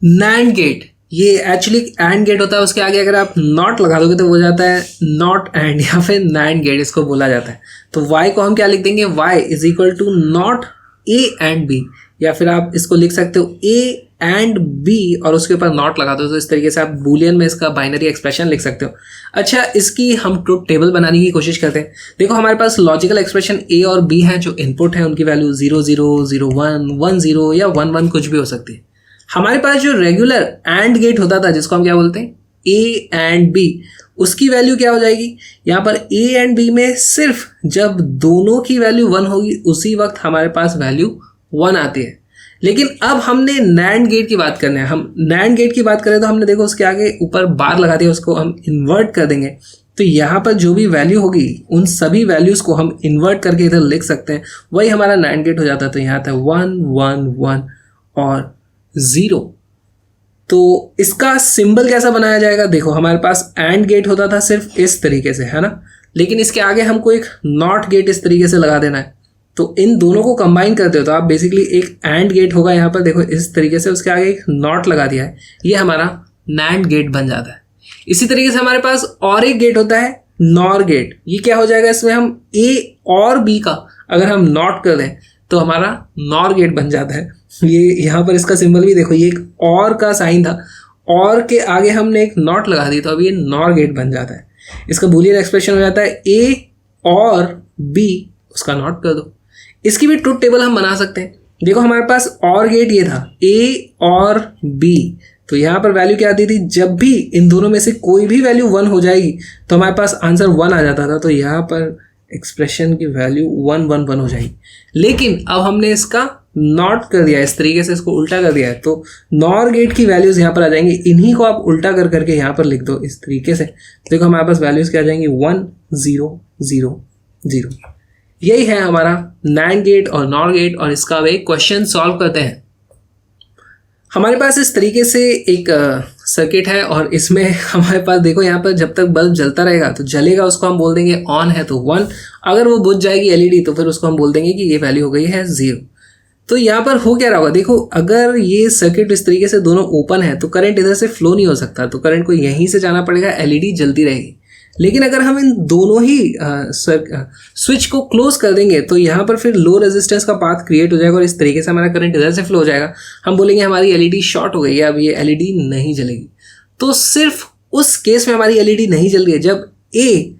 NAND gate, ये actually and gate होता है, उसके आगे अगर आप नॉट लगा दोगे तो वो जाता है नॉट एंड या फिर नैंड गेट इसको बोला जाता है। तो y को हम क्या लिख देंगे, y is equal to not a and b, या फिर आप इसको लिख सकते हो a एंड b और उसके ऊपर नॉट लगा दो। तो इस तरीके से आप बूलियन में इसका बाइनरी एक्सप्रेशन लिख सकते हो। अच्छा, इसकी हम ट्रुथ टेबल बनाने की कोशिश करते हैं। देखो हमारे पास लॉजिकल एक्सप्रेशन a और b हैं, जो इनपुट है उनकी वैल्यू 0 0 0 1 1 0 या 1 1 कुछ भी हो सकती है। हमारे पास जो रेगुलर एंड गेट होता था जिसको हम क्या बोलते हैं a एंड b, उसकी वैल्यू क्या हो जाएगी, यहाँ पर a एंड b में सिर्फ जब दोनों की वैल्यू 1 होगी उसी वक्त हमारे पास वैल्यू 1 आती है। लेकिन अब हमने नैंड गेट की बात करना है। हम नैंड गेट की बात करें तो हमने देखो उसके आगे ऊपर बार लगा दिया, उसको हम इन्वर्ट कर देंगे। तो यहाँ पर जो भी वैल्यू होगी उन सभी वैल्यूज को हम इन्वर्ट करके इधर लिख सकते हैं, वही हमारा नैंड गेट हो जाता है। तो यहाँ था 1 1 1 और 0। तो इसका सिंबल कैसा बनाया जाएगा, देखो हमारे पास एंड गेट होता था सिर्फ इस तरीके से, है ना, लेकिन इसके आगे हमको एक नॉट गेट इस तरीके से लगा देना है। तो इन दोनों को कंबाइन करते हो तो आप बेसिकली एक एंड गेट होगा यहाँ पर, देखो इस तरीके से, उसके आगे एक नॉट लगा दिया है, ये हमारा नैंड गेट बन जाता है। इसी तरीके से हमारे पास और एक गेट होता है नॉर गेट। ये क्या हो जाएगा, इसमें हम a और b का अगर हम नॉट कर दें तो हमारा नॉर गेट बन जाता है। ये यहाँ पर इसका सिंबल भी देखो, ये एक और का साइन था, और के आगे हमने एक नॉट लगा दी तो अब ये नॉर गेट बन जाता है। इसका बूलियन एक्सप्रेशन हो जाता है a और b, उसका नॉट कर दो। इसकी भी ट्रुथ टेबल हम बना सकते हैं। देखो हमारे पास और गेट ये था a और b, तो यहाँ पर वैल्यू क्या आती थी, जब भी इन दोनों में से कोई भी वैल्यू 1 हो जाएगी तो हमारे पास आंसर 1 आ जाता था। तो यहाँ पर एक्सप्रेशन की वैल्यू 1 1 1 हो जाएगी। लेकिन अब हमने इसका नॉट कर दिया, इस तरीके से इसको उल्टा कर दिया है, तो नॉर गेट की वैल्यूज यहाँ पर आ जाएंगी। इन्हीं को आप उल्टा कर करके यहाँ पर लिख दो इस तरीके से। देखो हमारे पास वैल्यूज क्या आ जाएंगी, 1 0 0 0। यही है हमारा नैंड गेट और नॉर गेट, और इसका अब एक क्वेश्चन सॉल्व करते हैं। हमारे पास इस तरीके से एक सर्किट है और इसमें हमारे पास देखो यहाँ पर जब तक बल्ब जलता रहेगा तो जलेगा, उसको हम बोल देंगे ऑन है तो 1। अगर वो बुझ जाएगी एलईडी तो फिर उसको हम बोल देंगे कि ये वैल्यू हो गई है 0। तो यहाँ पर हो क्या रहा होगा, देखो अगर ये सर्किट इस तरीके से दोनों ओपन है तो करंट इधर से फ्लो नहीं हो सकता, तो करंट को यहीं से जाना पड़ेगा, एलईडी जलती रहेगी। लेकिन अगर हम इन दोनों ही स्विच को क्लोज कर देंगे तो यहाँ पर फिर लो रेजिस्टेंस का पाथ क्रिएट हो जाएगा और इस तरीके से हमारा करंट इधर से फ्लो हो जाएगा। हम बोलेंगे हमारी एलईडी शॉर्ट हो गई है, अब ये एलईडी नहीं जलेगी। तो सिर्फ उस केस में हमारी एलईडी नहीं जल रही है जब ए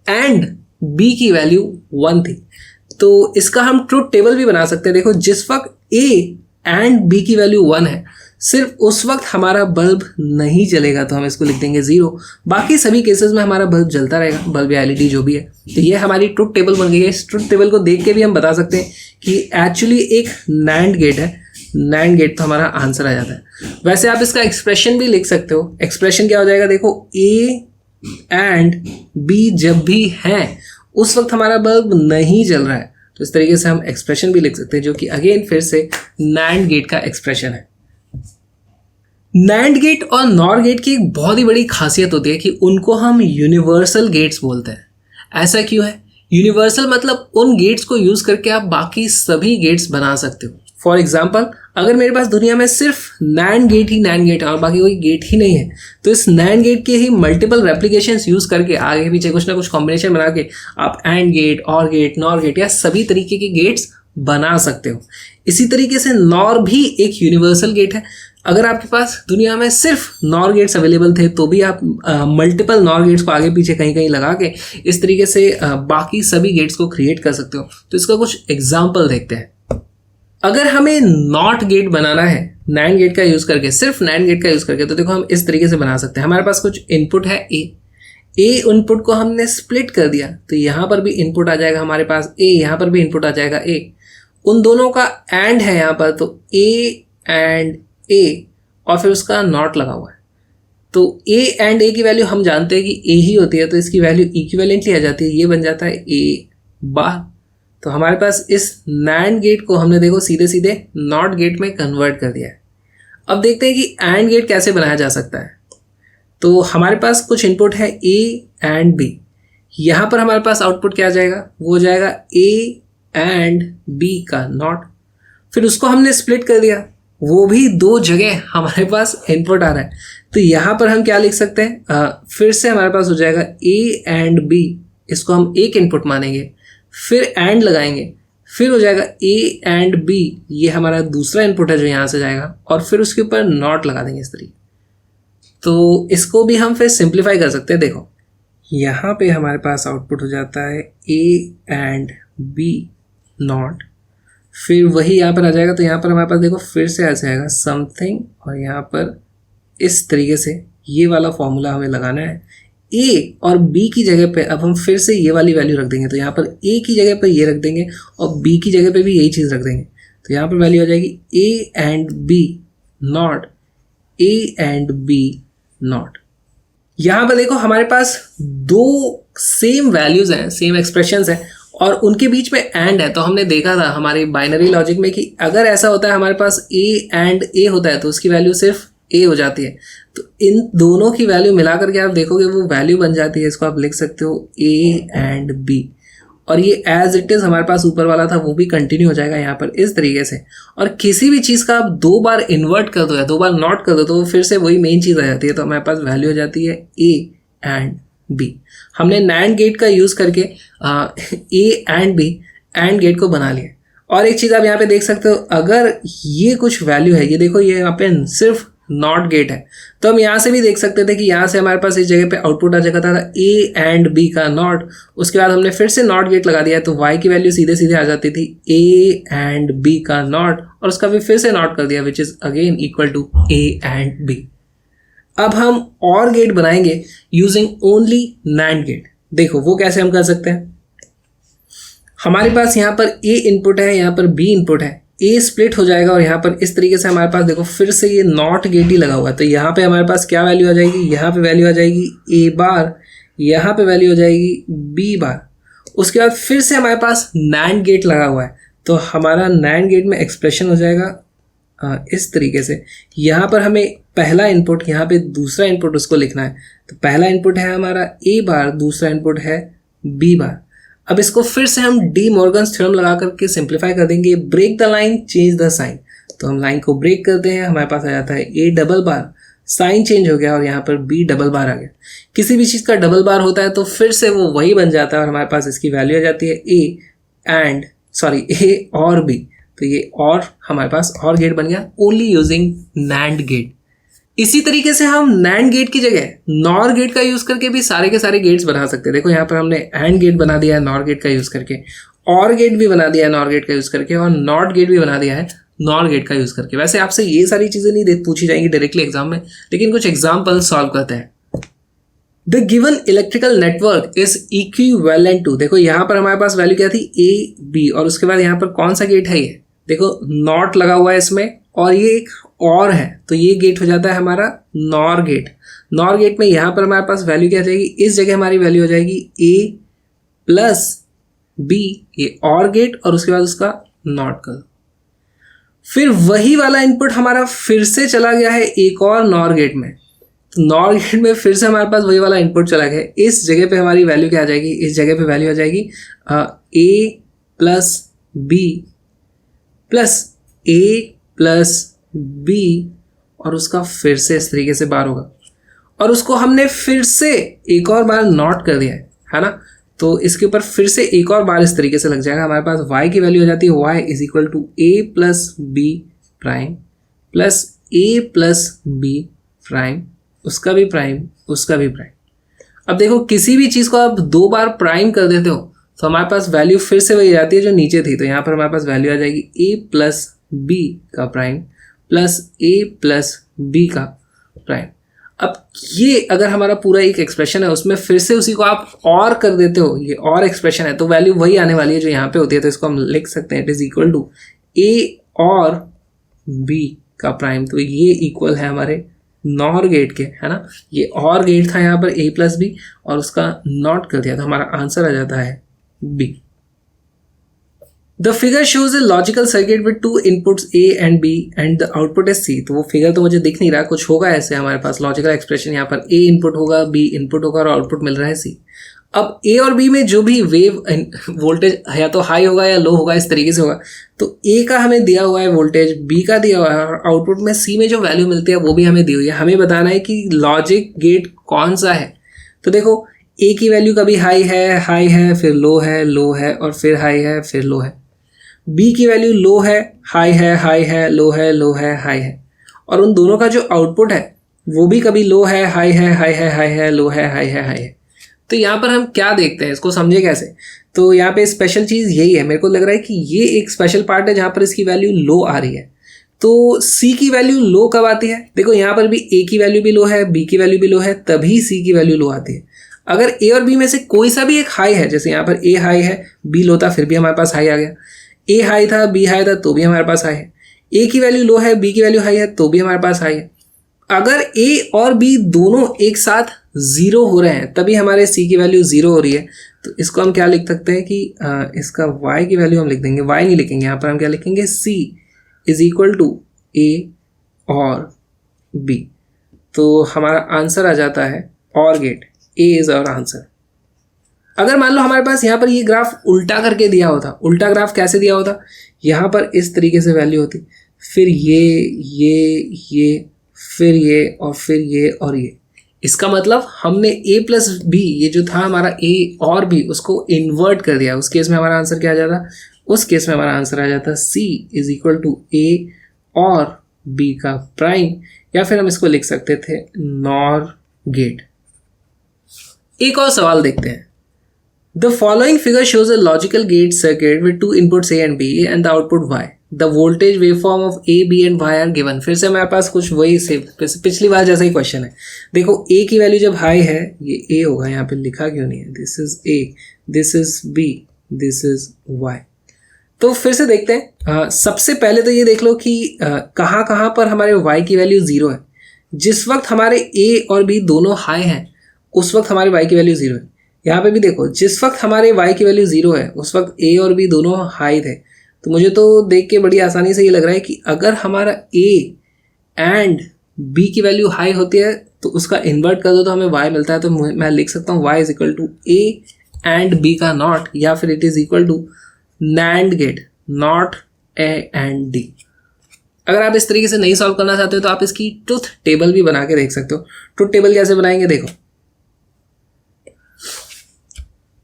एंड बी की वैल्यू 1 थी। तो इसका हम ट्रुथ टेबल भी बना सकते हैं। देखो जिस वक्त ए एंड बी की वैल्यू 1 है सिर्फ उस वक्त हमारा बल्ब नहीं जलेगा, तो हम इसको लिख देंगे 0। बाकी सभी केसेस में हमारा बल्ब जलता रहेगा, बल्ब या एलईडी जो भी है। तो ये हमारी ट्रुथ टेबल बन गई है। इस ट्रुथ टेबल को देख के भी हम बता सकते हैं कि एक्चुअली एक नैंड गेट है। नैंड गेट तो हमारा आंसर आ जाता है। वैसे आप इसका एक्सप्रेशन भी लिख सकते हो। एक्सप्रेशन क्या हो जाएगा, देखो ए एंड बी जब भी है उस वक्त हमारा बल्ब नहीं जल रहा है, तो इस तरीके से हम एक्सप्रेशन भी लिख सकते हैं, जो कि अगेन फिर से नैंड गेट का एक्सप्रेशन है। नैंड गेट और नॉर गेट की एक बहुत ही बड़ी खासियत होती है कि उनको हम यूनिवर्सल गेट्स बोलते हैं। ऐसा क्यों है, यूनिवर्सल मतलब उन गेट्स को यूज करके आप बाकी सभी गेट्स बना सकते हो। फॉर एग्जाम्पल, अगर मेरे पास दुनिया में सिर्फ नैंड गेट है और बाकी कोई गेट ही नहीं है, तो इस नैंड गेट के ही मल्टीपल रेप्लिकेशंस यूज करके आगे पीछे कुछ ना कुछ कॉम्बिनेशन बना के आप एंड गेट, और गेट, नॉर गेट या सभी तरीके के गेट्स बना सकते हो। इसी तरीके से नॉर भी एक यूनिवर्सल गेट है। अगर आपके पास दुनिया में सिर्फ नॉर गेट्स अवेलेबल थे तो भी आप मल्टीपल नॉर गेट्स को आगे पीछे कहीं कहीं लगा के इस तरीके से बाकी सभी गेट्स को क्रिएट कर सकते हो। तो इसका कुछ एग्जाम्पल देखते हैं। अगर हमें नॉट गेट बनाना है नैंड गेट का यूज करके, सिर्फ नैंड गेट का यूज करके, तो देखो हम इस तरीके से बना सकते हैं। हमारे पास कुछ इनपुट है ए इनपुट को हमने स्प्लिट कर दिया, तो यहाँ पर भी इनपुट आ जाएगा हमारे पास ए, यहाँ पर भी इनपुट आ जाएगा ए। उन दोनों का एंड है यहाँ पर, तो ए एंड ए और फिर उसका नॉट लगा हुआ है। तो ए एंड ए की वैल्यू हम जानते हैं कि ए ही होती है, तो इसकी वैल्यू इक्विवेलेंटली आ जाती है, ये बन जाता है ए बार। तो हमारे पास इस नैंड गेट को हमने देखो सीधे सीधे नॉट गेट में कन्वर्ट कर दिया है। अब देखते हैं कि एंड गेट कैसे बनाया जा सकता है। तो हमारे पास कुछ इनपुट है ए एंड बी, यहाँ पर हमारे पास आउटपुट क्या आ जाएगा, वो हो जाएगा ए एंड बी का नॉट। फिर उसको हमने स्प्लिट कर दिया, वो भी दो जगह हमारे पास इनपुट आ रहा है। तो यहाँ पर हम क्या लिख सकते हैं, फिर से हमारे पास हो जाएगा ए एंड बी, इसको हम एक इनपुट मानेंगे, फिर एंड लगाएंगे, फिर हो जाएगा ए एंड बी, ये हमारा दूसरा इनपुट है जो यहाँ से जाएगा, और फिर उसके ऊपर नॉट लगा देंगे इस तरीके। तो इसको भी हम फिर सिंप्लीफाई कर सकते हैं। देखो यहाँ पे हमारे पास आउटपुट हो जाता है ए एंड बी नॉट, फिर वही यहाँ पर आ जाएगा। तो यहाँ पर हमारे पास देखो फिर से आ जाएगा समथिंग, और यहाँ पर इस तरीके से ये वाला फॉर्मूला हमें लगाना है। ए और बी की जगह पे अब हम फिर से ये वाली वैल्यू रख देंगे। तो यहाँ पर ए की जगह पर ये रख देंगे और बी की जगह पे भी यही चीज़ रख देंगे। तो यहाँ पर वैल्यू आ जाएगी A and B not, A and B not. यहाँ पर देखो हमारे पास दो सेम वैल्यूज हैं, सेम एक्सप्रेशंस हैं, और उनके बीच में एंड है। तो हमने देखा था हमारे बाइनरी लॉजिक में कि अगर ऐसा होता है हमारे पास ए एंड ए होता है तो उसकी वैल्यू सिर्फ ए हो जाती है। तो इन दोनों की वैल्यू मिला करके आप देखोगे वो वैल्यू बन जाती है। इसको आप लिख सकते हो ए एंड बी, और ये एज इट इज़ हमारे पास ऊपर वाला था वो भी कंटिन्यू हो जाएगा यहाँ पर इस तरीके से। और किसी भी चीज़ का आप दो बार इन्वर्ट कर दो या दो बार नॉट कर दो तो वो फिर से वही मेन चीज़ आ जाती है। तो हमारे पास वैल्यू हो जाती है ए एंड बी। हमने नैंड गेट का यूज़ करके A and B AND gate को बना लिया। और एक चीज़ आप यहाँ पे देख सकते हो, अगर ये कुछ वैल्यू है, ये देखो ये यहाँ पे सिर्फ नॉट गेट है, तो हम यहाँ से भी देख सकते थे कि यहाँ से हमारे पास इस जगह पे आउटपुट आ जाता था ए एंड बी का नॉट। उसके बाद हमने फिर से नॉट गेट लगा दिया तो वाई की वैल्यू सीधे सीधे आ जाती थी ए एंड बी का नॉट, और उसका भी फिर से नॉट कर दिया which is again equal to A and B. अब हम और गेट बनाएंगे यूजिंग ओनली नैंड गेट। देखो वो कैसे हम कर सकते हैं। हमारे पास यहाँ पर ए इनपुट है, यहाँ पर बी इनपुट है, ए स्प्लिट हो जाएगा और यहाँ पर इस तरीके से हमारे पास देखो फिर से ये नॉट गेट ही लगा हुआ है। तो यहाँ पे हमारे पास क्या वैल्यू आ जाएगी, यहाँ पे वैल्यू आ जाएगी ए बार, यहाँ पे वैल्यू हो जाएगी बी बार। उसके बाद फिर से हमारे पास नैंड गेट लगा हुआ है, तो हमारा नैंड गेट में एक्सप्रेशन हो जाएगा इस तरीके से। यहाँ पर हमें पहला इनपुट, यहाँ पे दूसरा इनपुट उसको लिखना है। तो पहला इनपुट है हमारा ए बार, दूसरा इनपुट है बी बार। अब इसको फिर से हम डी मॉर्गन्स थ्योरम लगा करके सिंप्लीफाई कर देंगे। Break the line change the sign, तो हम लाइन को ब्रेक करते हैं, हमारे पास आ जाता है A double bar, sign change हो गया और यहाँ पर बी डबल बार आ गया। किसी भी चीज़ का डबल बार होता है तो फिर से वो वही बन जाता है और हमारे पास इसकी वैल्यू आ जाती है ए और बी। तो ये और हमारे पास और गेट बन गया ओनली यूजिंग नैंड गेट। इसी तरीके से हम नैंड गेट की जगह नॉर गेट का यूज़ करके भी सारे के सारे गेट्स बना सकते हैं। देखो यहाँ पर हमने एंड गेट बना दिया है नॉर गेट का यूज़ करके, और गेट भी बना दिया है नॉर गेट का यूज़ करके, और नॉट गेट भी बना दिया है नॉर गेट का यूज़ करके। वैसे आपसे ये सारी चीज़ें नहीं पूछी जाएंगी डायरेक्टली एग्जाम में, लेकिन कुछ एग्जाम्पल सॉल्व करते हैं। The given electrical network is equivalent to, देखो यहाँ पर हमारे पास वैल्यू क्या थी ए बी, और उसके बाद यहाँ पर कौन सा गेट है, ये देखो नॉट लगा हुआ है इसमें, और ये एक और है, तो ये गेट हो जाता है हमारा नॉर गेट। नॉर गेट में यहाँ पर हमारे पास वैल्यू क्या जाएगी, इस जगह हमारी वैल्यू हो जाएगी ए प्लस बी, ये और गेट, और उसके बाद उसका नॉट कर दो। फिर वही वाला इनपुट हमारा फिर से चला गया है एक और नॉर गेट में, तो नॉर गेट में फिर से हमारे पास वही वाला इनपुट चला गया। इस जगह पे हमारी वैल्यू क्या आ जाएगी, इस जगह पे वैल्यू आ जाएगी ए plus B plus A plus B, और उसका फिर से इस तरीके से बार होगा, और उसको हमने फिर से एक और बार नॉट कर दिया है ना। तो इसके ऊपर फिर से एक और बार इस तरीके से लग जाएगा। हमारे पास y की वैल्यू हो जाती है y is equal to A plus B prime plus A plus B prime, उसका भी प्राइम उसका भी प्राइम। अब देखो किसी भी चीज़ को आप दो बार प्राइम कर देते हो तो हमारे पास वैल्यू फिर से वही आती है जो नीचे थी। तो यहाँ पर हमारे पास वैल्यू आ जाएगी ए प्लस बी का prime plus A plus B का प्राइम। अब ये अगर हमारा पूरा एक एक्सप्रेशन है उसमें फिर से उसी को आप और कर देते हो, ये और एक्सप्रेशन है, तो वैल्यू वही आने वाली है जो यहाँ पे होती है। तो इसको हम लिख सकते हैं इट इज इक्वल टू ए और बी का प्राइम। तो ये इक्वल है हमारे नॉर गेट के, है ना। ये और गेट था यहाँ पर ए प्लस बी और उसका नॉट कर दिया, तो हमारा आंसर आ जाता है B. The figure shows a logical circuit with two inputs A and B and the output is C. तो वो फिगर तो मुझे दिख नहीं रहा, कुछ होगा ऐसे हमारे पास लॉजिकल एक्सप्रेशन, यहाँ पर ए इनपुट होगा, बी इनपुट होगा और आउटपुट मिल रहा है सी। अब ए और बी में जो भी वेव वोल्टेज या तो हाई होगा या लो होगा, इस तरीके से होगा। तो ए का हमें दिया हुआ है वोल्टेज, बी का दिया हुआ है, और आउटपुट में सी में जो वैल्यू मिलती है वो भी हमें दी हुई है। हमें बताना है कि लॉजिक गेट कौन सा है। तो देखो ए की वैल्यू कभी हाई है फिर लो है और फिर हाई है फिर लो है। बी की वैल्यू लो है, हाई है, लो है, हाई है। और उन दोनों का जो आउटपुट है वो भी कभी लो है, हाई है, लो है, हाई है। तो यहाँ पर हम क्या देखते हैं, इसको समझे कैसे? तो यहाँ पे स्पेशल चीज़ यही है, मेरे को लग रहा है कि ये एक स्पेशल पार्ट है जहाँ पर इसकी वैल्यू लो आ रही है। तो सी की वैल्यू लो कब आती है? देखो यहाँ पर भी ए की वैल्यू भी लो है, बी की वैल्यू भी लो है, तभी सी की वैल्यू लो आती है। अगर ए और बी में से कोई सा भी एक हाई है, जैसे यहाँ पर ए हाई है, बी लो था, फिर भी हमारे पास हाई आ गया। ए हाई था, बी हाई था, तो भी हमारे पास हाई है। ए की वैल्यू लो है, बी की वैल्यू हाई है, तो भी हमारे पास हाई है। अगर ए और बी दोनों एक साथ जीरो हो रहे हैं तभी हमारे सी की वैल्यू जीरो हो रही है। तो इसको हम क्या लिख सकते हैं कि इसका y की वैल्यू हम लिख देंगे, y नहीं लिखेंगे, यहाँ पर हम क्या लिखेंगे, c is equal to a और b। तो हमारा आंसर आ जाता है और gate, a is our answer. अगर मान लो हमारे पास यहाँ पर ये ग्राफ उल्टा करके दिया होता, उल्टा ग्राफ कैसे दिया होता, यहाँ पर इस तरीके से वैल्यू होती, फिर ये फिर ये और फिर ये और ये। इसका मतलब हमने a प्लस बी, ये जो था हमारा a और b, उसको इन्वर्ट कर दिया। उस केस में हमारा आंसर क्या आ जाता? उस केस में हमारा आंसर आ जाता c is equal to a और b का प्राइम, या फिर हम इसको लिख सकते थे नॉर गेट। एक और सवाल देखते हैं। The following figure shows a logical gate circuit with two inputs A and B and the output Y. The voltage waveform of A, B and Y are given. फिर से हमारे पास कुछ वही से पिछली बार जैसा ही क्वेश्चन है। देखो A की वैल्यू जब हाई है, ये A होगा, यहाँ पे लिखा क्यों नहीं है? This is A, this is B, this is Y। तो फिर से देखते हैं। सबसे पहले तो ये देख लो कि कहाँ पर हमारे Y की वैल्यू जीरो है। जिस वक्त हमारे A और B दोनों हाई हैं उस वक्त हमारे Y की वैल्यू जीरो है। यहाँ पे भी देखो, जिस वक्त हमारे y की वैल्यू जीरो है उस वक्त a और b दोनों हाई थे। तो मुझे तो देख के बड़ी आसानी से ये लग रहा है कि अगर हमारा a एंड b की वैल्यू हाई होती है तो उसका इन्वर्ट कर दो तो हमें y मिलता है। तो मैं लिख सकता हूँ y is equal to a and b का नॉट, या फिर it is equal to NAND gate not a and d। अगर आप इस तरीके से नहीं सॉल्व करना चाहते हो तो आप इसकी ट्रुथ टेबल भी बना के देख सकते हो। ट्रुथ टेबल कैसे बनाएंगे? देखो,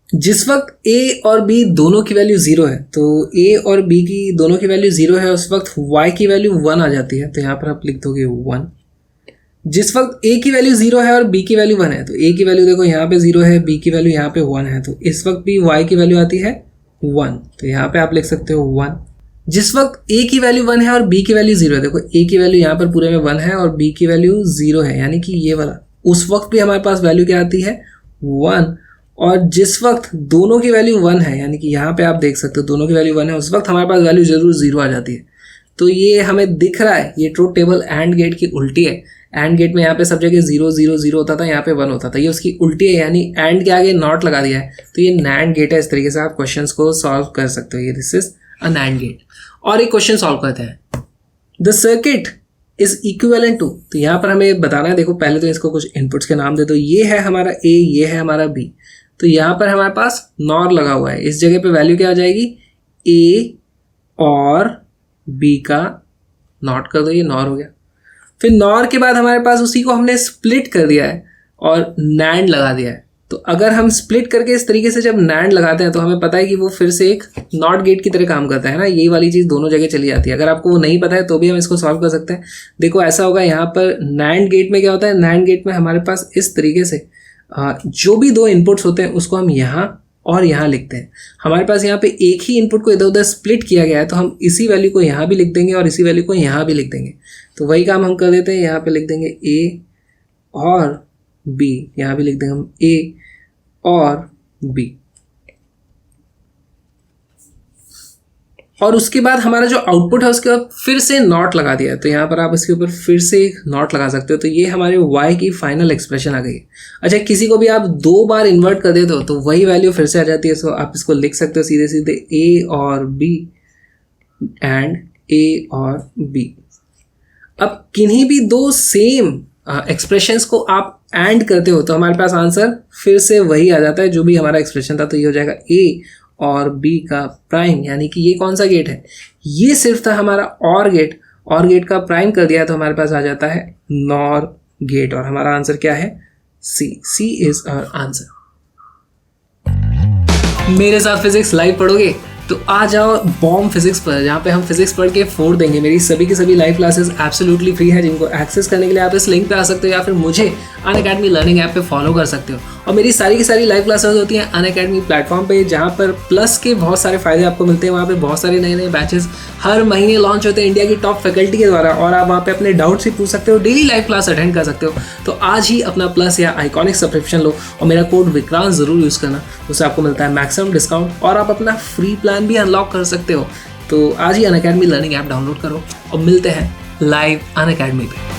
जिस वक्त a और b दोनों की वैल्यू जीरो है, तो a और b की दोनों की वैल्यू जीरो है, उस वक्त y की वैल्यू 1 आ जाती है। तो यहाँ पर आप लिख दोगे 1। जिस वक्त a की वैल्यू जीरो है और b की वैल्यू 1 है, तो a की वैल्यू देखो यहाँ पे जीरो है, b की वैल्यू यहाँ पे 1 है, तो इस वक्त भी y की वैल्यू आती है 1। तो यहाँ पे आप लिख सकते हो 1। जिस वक्त a की वैल्यू 1 है और b की वैल्यू जीरो है, देखो a की वैल्यू यहाँ पर पूरे में 1 है और b की वैल्यू जीरो है, यानी कि ये वाला, उस वक्त भी हमारे पास वैल्यू क्या आती है? 1। और जिस वक्त दोनों की वैल्यू 1 है, यानी कि यहाँ पे आप देख सकते हो दोनों की वैल्यू 1 है, उस वक्त हमारे पास वैल्यू जरूर जीरो आ जाती है। तो ये हमें दिख रहा है, ये ट्रुथ टेबल एंड गेट की उल्टी है। एंड गेट में यहाँ पे सब जगह 0 0 0 होता था, यहाँ पे 1 होता था, ये उसकी उल्टी है, यानी एंड के आगे नॉट लगा दिया है। तो ये NAND गेट है। इस तरीके से आप क्वेश्चन को सॉल्व कर सकते हो। ये this is a NAND gate. और एक क्वेश्चन सॉल्व करते हैं। The circuit is equivalent to, तो यहाँ पर हमें बताना है, देखो पहले तो इसको कुछ इनपुट्स के नाम दे दो। ये है हमारा A, ये है हमारा B। तो यहाँ पर हमारे पास नॉर लगा हुआ है, इस जगह पे वैल्यू क्या आ जाएगी? A और B का नॉट कर दो, ये नॉर हो गया। फिर नॉर के बाद हमारे पास उसी को हमने स्प्लिट कर दिया है और NAND लगा दिया है। तो अगर हम स्प्लिट करके इस तरीके से जब NAND लगाते हैं तो हमें पता है कि वो फिर से एक नॉट गेट की तरह काम करता है ना, यही वाली चीज़ दोनों जगह चली जाती है। अगर आपको वो नहीं पता है तो भी हम इसको सॉल्व कर सकते हैं। देखो ऐसा होगा, यहाँ पर NAND गेट में क्या होता है? NAND गेट में हमारे पास इस तरीके से जो भी दो इनपुट्स होते हैं उसको हम यहाँ और यहाँ लिखते हैं। हमारे पास यहाँ पे एक ही इनपुट को इधर उधर स्प्लिट किया गया है, तो हम इसी वैल्यू को यहाँ भी लिख देंगे और इसी वैल्यू को यहाँ भी लिख देंगे। तो वही काम हम कर देते हैं, यहाँ पे लिख देंगे A और B, यहाँ भी लिख देंगे हम A और B। और उसके बाद हमारा जो आउटपुट है उसके बाद फिर से नॉट लगा दिया है, तो यहाँ पर आप इसके ऊपर फिर से एक नॉट लगा सकते हो। तो ये हमारे y की फाइनल एक्सप्रेशन आ गई है। अच्छा, किसी को भी आप 2 बार इन्वर्ट कर देते हो तो वही वैल्यू फिर से आ जाती है। सो आप इसको लिख सकते हो सीधे सीधे A और B एंड A और B। अब किन्हीं भी दो सेम एक्सप्रेशंस को आप एंड करते हो तो हमारे पास आंसर फिर से वही आ जाता है जो भी हमारा एक्सप्रेशन था। तो ये हो जाएगा ए और बी का प्राइम, यानी कि ये कौन सा गेट है, ये सिर्फ था हमारा और गेट, और गेट का प्राइम कर दिया तो हमारे पास आ जाता है नॉर गेट, और हमारा आंसर क्या है, सी। सी इज आवर आंसर। मेरे साथ फिजिक्स लाइव पढ़ोगे तो आ जाओ बॉम्ब फिजिक्स पर, जहाँ पे हम फिजिक्स पढ़ के फोड़ देंगे। मेरी सभी की सभी लाइव क्लासेस एब्सोल्युटली फ्री है, जिनको एक्सेस करने के लिए आप इस लिंक पे आ सकते हो या फिर मुझे अनअकैडमी लर्निंग ऐप पे फॉलो कर सकते हो। और मेरी सारी की सारी लाइव क्लासेस होती हैं अनअकैडमी प्लेटफॉर्म पे, जहाँ पर प्लस के बहुत सारे फायदे आपको मिलते हैं। वहाँ पे बहुत सारे नए नए बैचेस हर महीने लॉन्च होते हैं इंडिया की टॉप फैकल्टी के द्वारा, और आप वहाँ पे अपने डाउट्स भी पूछ सकते हो, डेली लाइव क्लास अटेंड कर सकते हो। तो आज ही अपना प्लस या आइकॉनिक सब्सक्रिप्शन लो और मेरा कोड विक्रांत जरूर यूज़ करना, उससे आपको मिलता है मैक्सिमम डिस्काउंट और आप अपना फ्री प्लान भी अनलॉक कर सकते हो। तो आज ही अनअकैडमी लर्निंग ऐप डाउनलोड करो और मिलते हैं लाइव अनअकैडमी पे।